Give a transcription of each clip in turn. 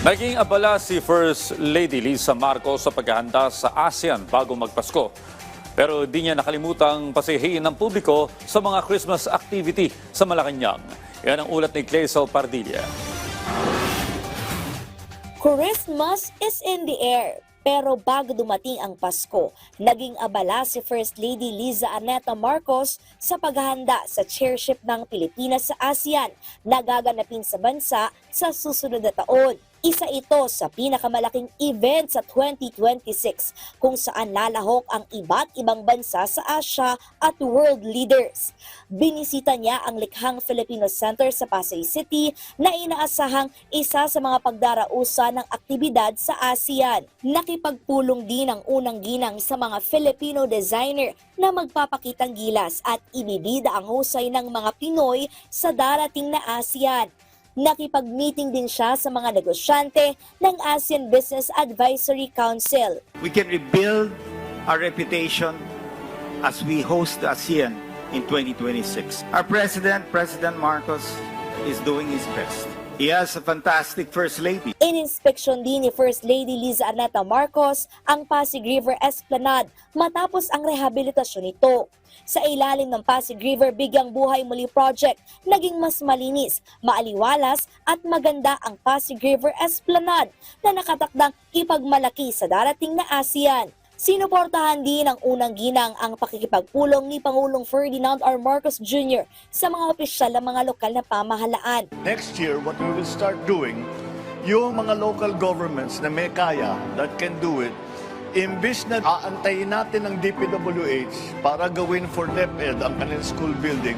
Naging abala si First Lady Liza Marcos sa paghahanda sa ASEAN bago magpasko. Pero di niya nakalimutang pasihiin ng publiko sa mga Christmas activity sa Malacanang. Yan ang ulat ni Clazel Pardilla. Christmas is in the air. Pero bago dumating ang Pasko, naging abala si First Lady Liza Aneta Marcos sa paghahanda sa chairship ng Pilipinas sa ASEAN na gaganapin sa bansa sa susunod na taon. Isa ito sa pinakamalaking event sa 2026 kung saan lalahok ang iba't ibang bansa sa Asia at world leaders. Binisita niya ang likhang Filipino Center sa Pasay City na inaasahang isa sa mga pagdarausa ng aktibidad sa ASEAN. Nakipagpulong din ang unang ginang sa mga Filipino designer na magpapakitang gilas at ibibida ang husay ng mga Pinoy sa darating na ASEAN. Nakipag-meeting din siya sa mga negosyante ng ASEAN Business Advisory Council. We can rebuild our reputation as we host the ASEAN in 2026. Our President Marcos, is doing his best. He has a fantastic First Lady. Ininspeksyon din ni First Lady Liza Aneta Marcos ang Pasig River Esplanade matapos ang rehabilitasyon nito. Sa ilalim ng Pasig River Bigyang Buhay Muli Project, naging mas malinis, maaliwalas at maganda ang Pasig River Esplanade na nakatakdang ipagmalaki sa darating na ASEAN. Sinuportahan din ng unang ginang ang pakikipagpulong ni Pangulong Ferdinand R. Marcos Jr. sa mga opisyal ng mga lokal na pamahalaan. Next year, what we will start doing, yung mga local governments na may kaya, that can do it, imbis na aantayin natin ng DPWH para gawin for DepEd ang kanilang school building,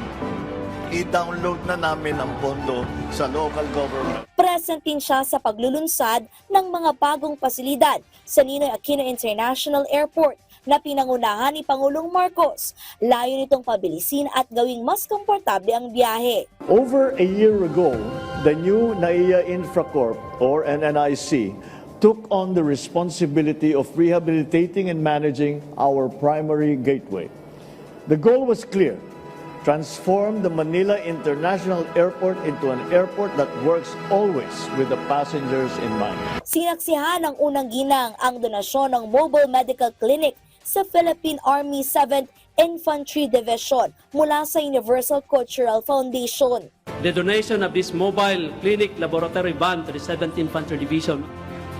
i-download na namin ang pondo sa local government. Present din siya sa paglulunsad ng mga bagong pasilidad sa Ninoy Aquino International Airport na pinangunahan ni Pangulong Marcos. Layo nitong pabilisin at gawing mas komportable ang biyahe. Over a year ago, the new NAIA Infracorp or NNIC took on the responsibility of rehabilitating and managing our primary gateway. The goal was clear: transform the Manila International Airport into an airport that works always with the passengers in mind. Sinaksihan ng unang ginang ang donasyon ng Mobile Medical Clinic sa Philippine Army 7th Infantry Division mula sa Universal Cultural Foundation. The donation of this mobile clinic laboratory van to the 7th Infantry Division.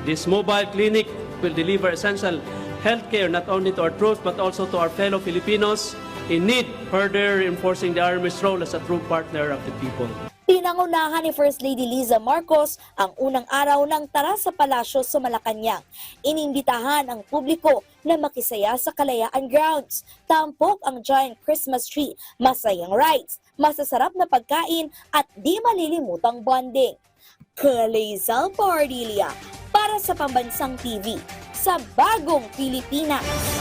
This mobile clinic will deliver essential healthcare not only to our troops but also to our fellow Filipinos in need, further reinforcing the Army's role as a true partner of the people. Pinangunahan ni First Lady Liza Marcos ang unang araw ng Tara sa Palasyo sa Malacanang. Inimbitahan ang publiko na makisaya sa Kalayaan Grounds. Tampok ang giant Christmas tree, masayang rides, masasarap na pagkain at di malilimutang bonding. Clazel Pardilla para sa Pambansang TV sa Bagong Pilipinas.